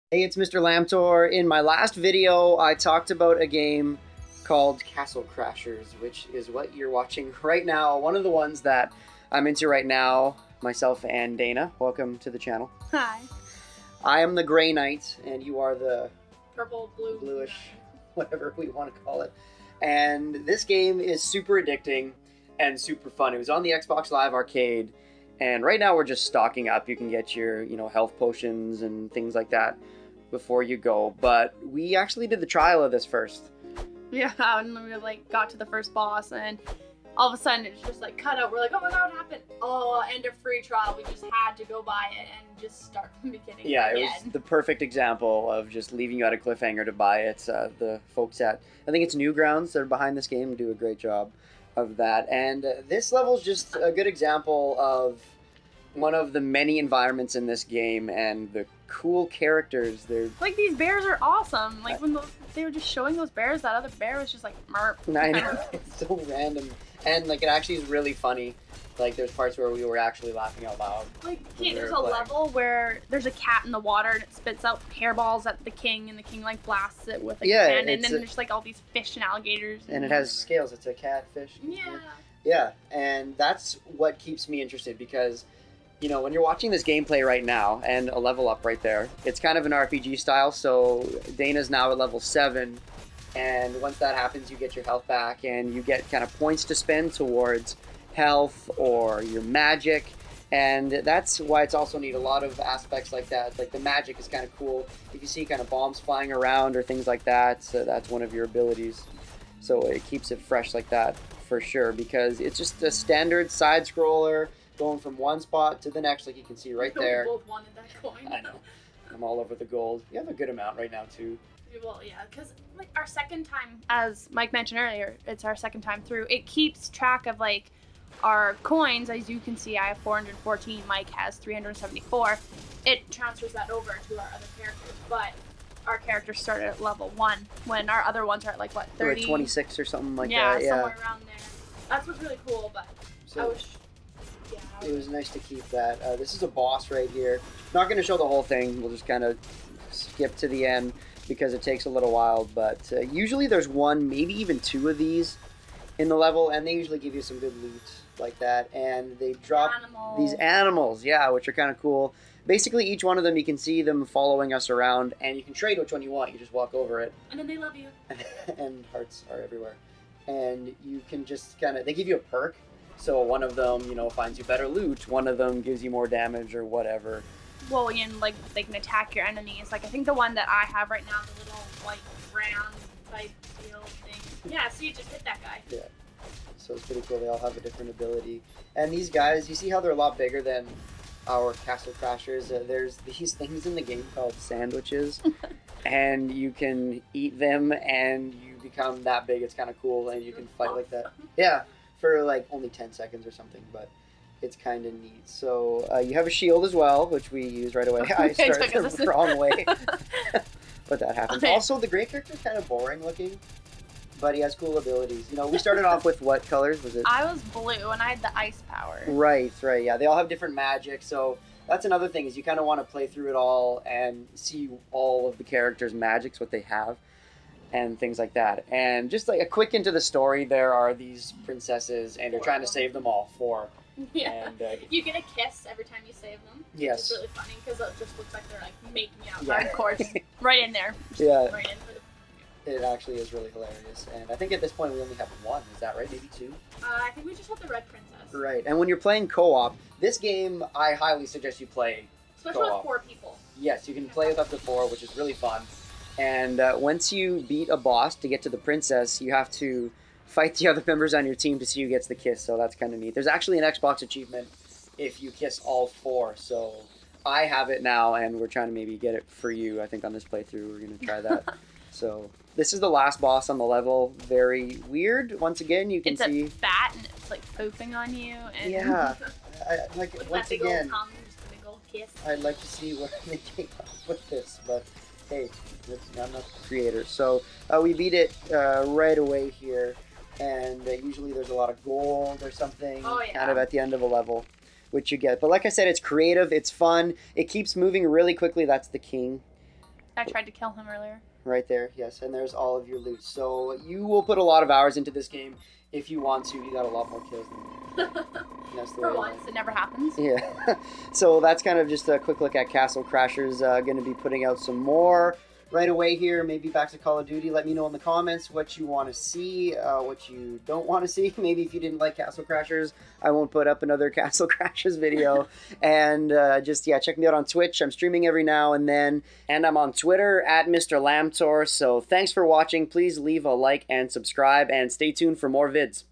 Hey, it's MrLambtor. In my last video, I talked about a game called Castle Crashers, which is what you're watching right now. One of the ones that I'm into right now, myself and Dana. Welcome to the channel. Hi. I am the Grey Knight, and you are the Purple, blue, bluish, whatever we want to call it. And this game is super addicting and super fun. It was on the Xbox Live Arcade, and right now we're just stocking up. You can get your, health potions and things like that before you go. But we actually did the trial of this first. Yeah, and we got to the first boss, and all of a sudden it's just cut out. We're like, oh my god, what happened? Oh, end of free trial. We just had to go buy it and just start from the beginning. Yeah, again. It was the perfect example of just leaving you at a cliffhanger to buy it. The folks at, I think it's Newgrounds that are behind this game, do a great job of that. And this level is just a good example of one of the many environments in this game and the cool characters. They're these bears are awesome. When they were just showing those bears, that other bear was just merp. I know, it's so random. And it actually is really funny. There's parts where we were actually laughing out loud. There's a level where there's a cat in the water and it spits out hairballs at the king, and the king blasts it with a cannon, and then there's all these fish and alligators. And it has scales. It's a catfish. Yeah. Yeah, and that's what keeps me interested because, when you're watching this gameplay right now, and a level up right there, it's kind of an RPG style. So Dana's now at level 7. And once that happens, you get your health back, and you get kind of points to spend towards health or your magic. And that's why it's also neat. A lot of aspects like that, the magic is kind of cool. If you see kind of bombs flying around or things like that, so that's one of your abilities. So it keeps it fresh like that for sure, because it's just a standard side scroller going from one spot to the next, like you can see right there. We both wanted that coin. I know. I'm all over the gold. You have a good amount right now too. Well, yeah, because our second time, as Mike mentioned earlier, it's our second time through. It keeps track of our coins. As you can see, I have 414. Mike has 374. It transfers that over to our other characters, but our characters started at level 1 when our other ones are at 30? Or 26 or something like yeah, that. Yeah, somewhere around there. That's what's really cool. But so it was nice to keep that. This is a boss right here. Not going to show the whole thing. We'll just kind of skip to the end, because it takes a little while, but usually there's one, maybe even 2 of these in the level, and they usually give you some good loot like that, and they drop these animals, yeah, which are kind of cool. Basically, each one of them, you can see them following us around, and you can trade which one you want. You just walk over it. And then they love you. And hearts are everywhere. And you can just they give you a perk, so one of them, finds you better loot, one of them gives you more damage or whatever. Well, and they can attack your enemies. I think the one that I have right now, the little round type deal thing. Yeah, so you just hit that guy. Yeah. So it's pretty cool. They all have a different ability. And these guys, you see how they're a lot bigger than our Castle Crashers? There's these things in the game called sandwiches, and you can eat them, and you become that big. It's kind of cool, and you can fight like that. Yeah, for only 10 seconds or something, but it's kind of neat. So you have a shield as well, which we use right away. I started the wrong way, but that happens. Okay. Also, the Grey character is kind of boring looking, but he has cool abilities. We started off with what colors was it? I was blue, and I had the ice power. Right. Yeah, they all have different magic, so that's another thing, is you kind of want to play through it all and see all of the characters' magics, what they have, and things like that. And just a quick into the story, there are these princesses, and you're trying to save them all. 4. Yeah. And, you get a kiss every time you save them. Yes. It's really funny because it just looks like they're making out Yeah. hardcore, just right in there. Yeah. Right in for the... It actually is really hilarious. And I think at this point we only have 1. Is that right? Maybe 2? I think we just have the red princess. Right. And when you're playing co-op, this game I highly suggest you play especially co-op. with 4 people. Yes, you can play with up to 4, which is really fun. And once you beat a boss to get to the princess, you have to fight the other members on your team to see who gets the kiss, so that's kind of neat. There's actually an Xbox achievement if you kiss all 4, so I have it now, and we're trying to maybe get it for you. I think on this playthrough we're going to try that. So this is the last boss on the level. Very weird. Once again, you can see... It's a bat, and it's pooping on you. And yeah. with once that big again, old tongue, just a big old kiss. I'd like to see where they came up with this, but hey, I'm not the creator. So we beat it right away here. And usually there's a lot of gold or something kind of at the end of a level, which you get. But like I said, it's creative, it's fun, it keeps moving really quickly. That's the king. I tried to kill him earlier. Right there, yes. And there's all of your loot. So you will put a lot of hours into this game if you want to. You got a lot more kills than me. That's the For way once, it never happens. Yeah. So that's kind of just a quick look at Castle Crashers. Going to be putting out some more right away here. Maybe back to Call of Duty. Let me know in the comments what you want to see, what you don't want to see. Maybe if you didn't like Castle Crashers, I won't put up another Castle Crashers video. And check me out on Twitch. I'm streaming every now and then. And I'm on Twitter at MrLambtor. So thanks for watching. Please leave a like and subscribe and stay tuned for more vids.